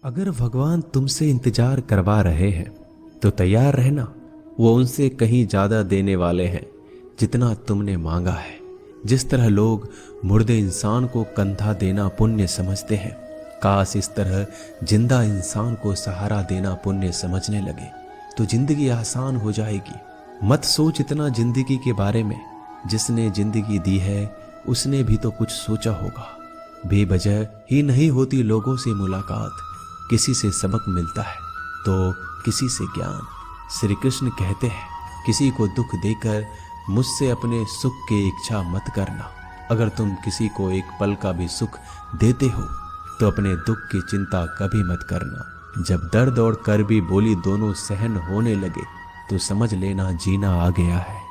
अगर भगवान तुमसे इंतजार करवा रहे हैं तो तैयार रहना। वो उनसे कहीं ज्यादा देने वाले हैं जितना तुमने मांगा है। जिस तरह लोग मुर्दे इंसान को कंधा देना पुण्य समझते हैं, काश इस तरह जिंदा इंसान को सहारा देना पुण्य समझने लगे तो जिंदगी आसान हो जाएगी। मत सोच इतना जिंदगी के बारे में। जिसने जिंदगी दी है उसने भी तो कुछ सोचा होगा। बेवजह ही नहीं होती लोगों से मुलाकात, किसी से सबक मिलता है तो किसी से ज्ञान। श्री कृष्ण कहते हैं, किसी को दुख देकर मुझसे अपने सुख की इच्छा मत करना। अगर तुम किसी को एक पल का भी सुख देते हो तो अपने दुख की चिंता कभी मत करना। जब दर्द और कर्बी बोली दोनों सहन होने लगे तो समझ लेना जीना आ गया है।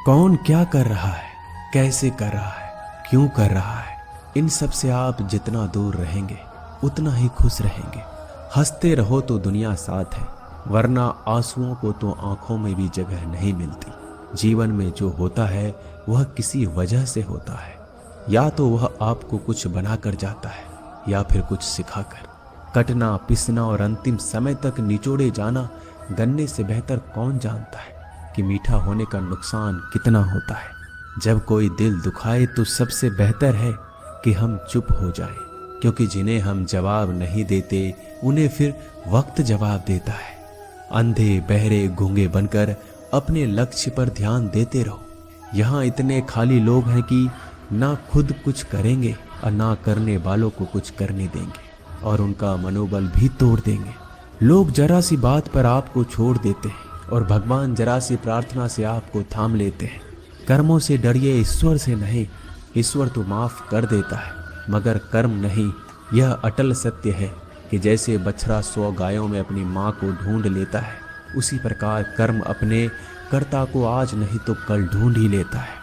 कौन क्या कर रहा है, कैसे कर रहा है, क्यों कर रहा है, इन सब से आप जितना दूर रहेंगे उतना ही खुश रहेंगे। हंसते रहो तो दुनिया साथ है, वरना आंसुओं को तो आंखों में भी जगह नहीं मिलती। जीवन में जो होता है वह किसी वजह से होता है। या तो वह आपको कुछ बनाकर जाता है या फिर कुछ सिखाकर। कटना, पिसना और अंतिम समय तक निचोड़े जाना गन्ने से बेहतर कौन जानता है कि मीठा होने का नुकसान कितना होता है। जब कोई दिल दुखाए तो सबसे बेहतर है कि हम चुप हो जाएं, क्योंकि जिन्हें हम जवाब नहीं देते उन्हें फिर वक्त जवाब देता है। अंधे बहरे गूंगे बनकर अपने लक्ष्य पर ध्यान देते रहो। यहाँ इतने खाली लोग हैं कि ना खुद कुछ करेंगे और ना करने वालों को कुछ करने देंगे और उनका मनोबल भी तोड़ देंगे। लोग जरा सी बात पर आपको छोड़ देते हैं और भगवान जरा सी प्रार्थना से आपको थाम लेते हैं। कर्मों से डरिए, ईश्वर से नहीं। ईश्वर तो माफ कर देता है मगर कर्म नहीं। यह अटल सत्य है कि जैसे बछड़ा 100 गायों में अपनी माँ को ढूंढ लेता है, उसी प्रकार कर्म अपने कर्ता को आज नहीं तो कल ढूंढ ही लेता है।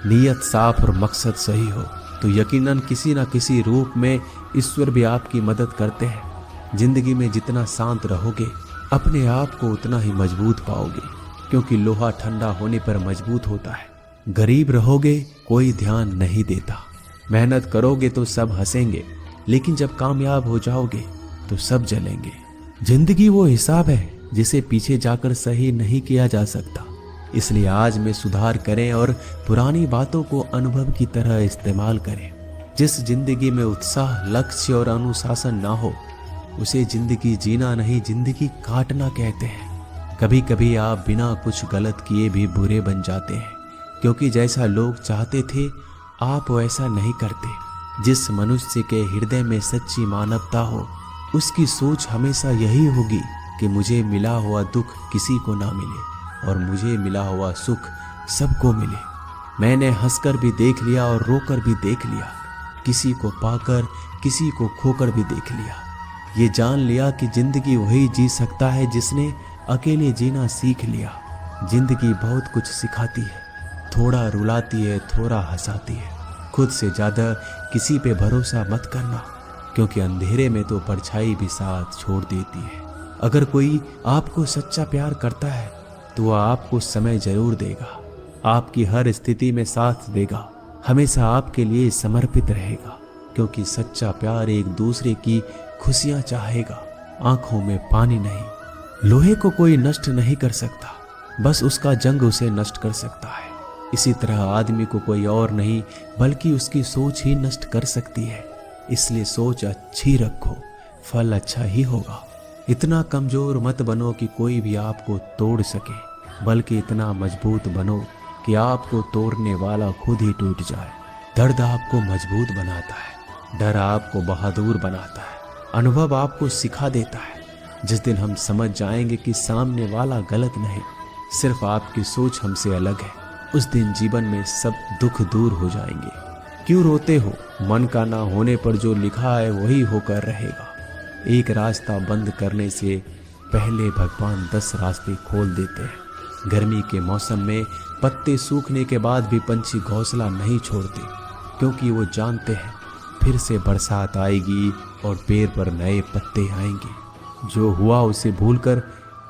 नीयत साफ और मकसद सही हो तो यकीनन किसी न किसी रूप में ईश्वर भी आपकी मदद करते हैं। जिंदगी में जितना शांत रहोगे अपने आप को उतना ही मजबूत पाओगे, क्योंकि लोहा ठंडा होने पर मजबूत होता है। गरीब रहोगे कोई ध्यान नहीं देता। मेहनत करोगे तो सब हंसेंगे, लेकिन जब कामयाब हो जाओगे तो सब जलेंगे। जिंदगी वो हिसाब है जिसे पीछे जाकर सही नहीं किया जा सकता। इसलिए आज में सुधार करें और पुरानी बातों को अनुभव की तरह इस्तेमाल करें। जिस जिंदगी में उत्साह, लक्ष्य और अनुशासन ना हो उसे जिंदगी जीना नहीं, जिंदगी काटना कहते हैं। कभी कभी आप बिना कुछ गलत किए भी बुरे बन जाते हैं, क्योंकि जैसा लोग चाहते थे आप वैसा नहीं करते। जिस मनुष्य के हृदय में सच्ची मानवता हो उसकी सोच हमेशा यही होगी कि मुझे मिला हुआ दुख किसी को ना मिले और मुझे मिला हुआ सुख सबको मिले। मैंने हंसकर भी देख लिया और रोकर भी देख लिया, किसी को पाकर किसी को खोकर भी देख लिया। ये जान लिया कि जिंदगी वही जी सकता है जिसने अकेले जीना सीख लिया। जिंदगी बहुत कुछ सिखाती है, थोड़ा रुलाती है, थोड़ा हंसाती है। खुद से ज्यादा किसी पे भरोसा मत करना, क्योंकि अंधेरे में तो परछाई भी साथ छोड़ देती है। अगर कोई आपको सच्चा प्यार करता है तो वह आपको समय जरूर देगा, आपकी हर स्थिति में साथ देगा, हमेशा आपके लिए समर्पित रहेगा, क्योंकि सच्चा प्यार एक दूसरे की खुशियां चाहेगा, आंखों में पानी नहीं। लोहे को कोई नष्ट नहीं कर सकता, बस उसका जंग उसे नष्ट कर सकता है। इसी तरह आदमी को कोई और नहीं बल्कि उसकी सोच ही नष्ट कर सकती है। इसलिए सोच अच्छी रखो, फल अच्छा ही होगा। इतना कमजोर मत बनो कि कोई भी आपको तोड़ सके, बल्कि इतना मजबूत बनो कि आपको तोड़ने वाला खुद ही टूट जाए। दर्द आपको मजबूत बनाता है, डर आपको बहादुर बनाता है, अनुभव आपको सिखा देता है। जिस दिन हम समझ जाएंगे कि सामने वाला गलत नहीं, सिर्फ आपकी सोच हमसे अलग है, उस दिन जीवन में सब दुख दूर हो जाएंगे। क्यों रोते हो? मन का ना होने पर जो लिखा है वही होकर रहेगा। एक रास्ता बंद करने से पहले भगवान 10 रास्ते खोल देते हैं। गर्मी के मौसम में पत्ते सूखने के बाद भी पंछी घोंसला नहीं छोड़ते, क्योंकि वो जानते हैं फिर से बरसात आएगी और पेड़ पर नए पत्ते आएंगे। जो हुआ उसे भूलकर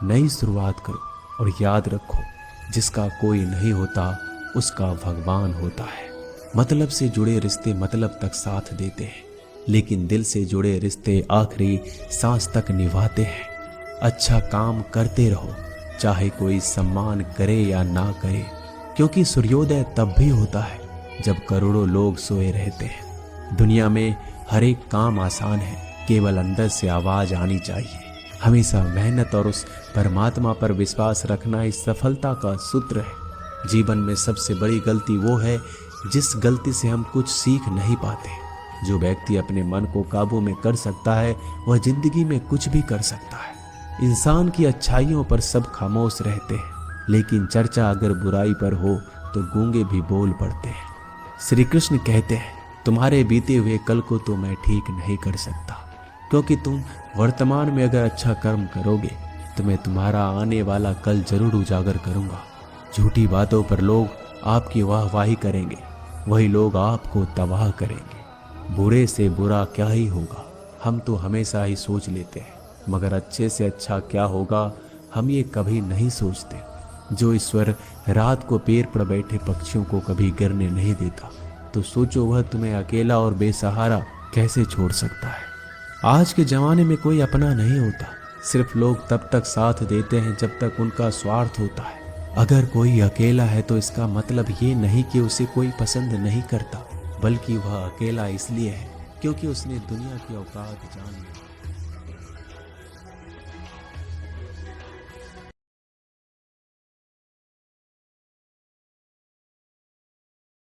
नई शुरुआत करो और याद रखो, जिसका कोई नहीं होता उसका भगवान होता है। मतलब से जुड़े रिश्ते मतलब तक साथ देते हैं, लेकिन दिल से जुड़े रिश्ते आखिरी सांस तक निभाते हैं। अच्छा काम करते रहो, चाहे कोई सम्मान करे या ना करे, क्योंकि सूर्योदय तब भी होता है जब करोड़ों लोग सोए रहते हैं। दुनिया में हर एक काम आसान है, केवल अंदर से आवाज आनी चाहिए। हमेशा मेहनत और उस परमात्मा पर विश्वास रखना इस सफलता का सूत्र है। जीवन में सबसे बड़ी गलती वो है जिस गलती से हम कुछ सीख नहीं पाते। जो व्यक्ति अपने मन को काबू में कर सकता है वह जिंदगी में कुछ भी कर सकता है। इंसान की अच्छाइयों पर सब खामोश रहते हैं, लेकिन चर्चा अगर बुराई पर हो तो गूंगे भी बोल पड़ते हैं। श्री कृष्ण कहते हैं, तुम्हारे बीते हुए कल को तो मैं ठीक नहीं कर सकता, क्योंकि तुम वर्तमान में अगर अच्छा कर्म करोगे तो मैं तुम्हारा आने वाला कल जरूर उजागर करूंगा। झूठी बातों पर लोग आपकी वाहवाही करेंगे, वही लोग आपको तबाह करेंगे। बुरे से बुरा क्या ही होगा, हम तो हमेशा ही सोच लेते हैं, मगर अच्छे से अच्छा क्या होगा हम ये कभी नहीं सोचते। जो ईश्वर रात को पेड़ पर बैठे पक्षियों को कभी गिरने नहीं देता, तो सोचो वह तुम्हें अकेला और बेसहारा कैसे छोड़ सकता है। आज के जमाने में कोई अपना नहीं होता, सिर्फ लोग तब तक साथ देते हैं जब तक उनका स्वार्थ होता है। अगर कोई अकेला है तो इसका मतलब ये नहीं कि उसे कोई पसंद नहीं करता, बल्कि वह अकेला इसलिए है क्योंकि उसने दुनिया की औकात जान ली।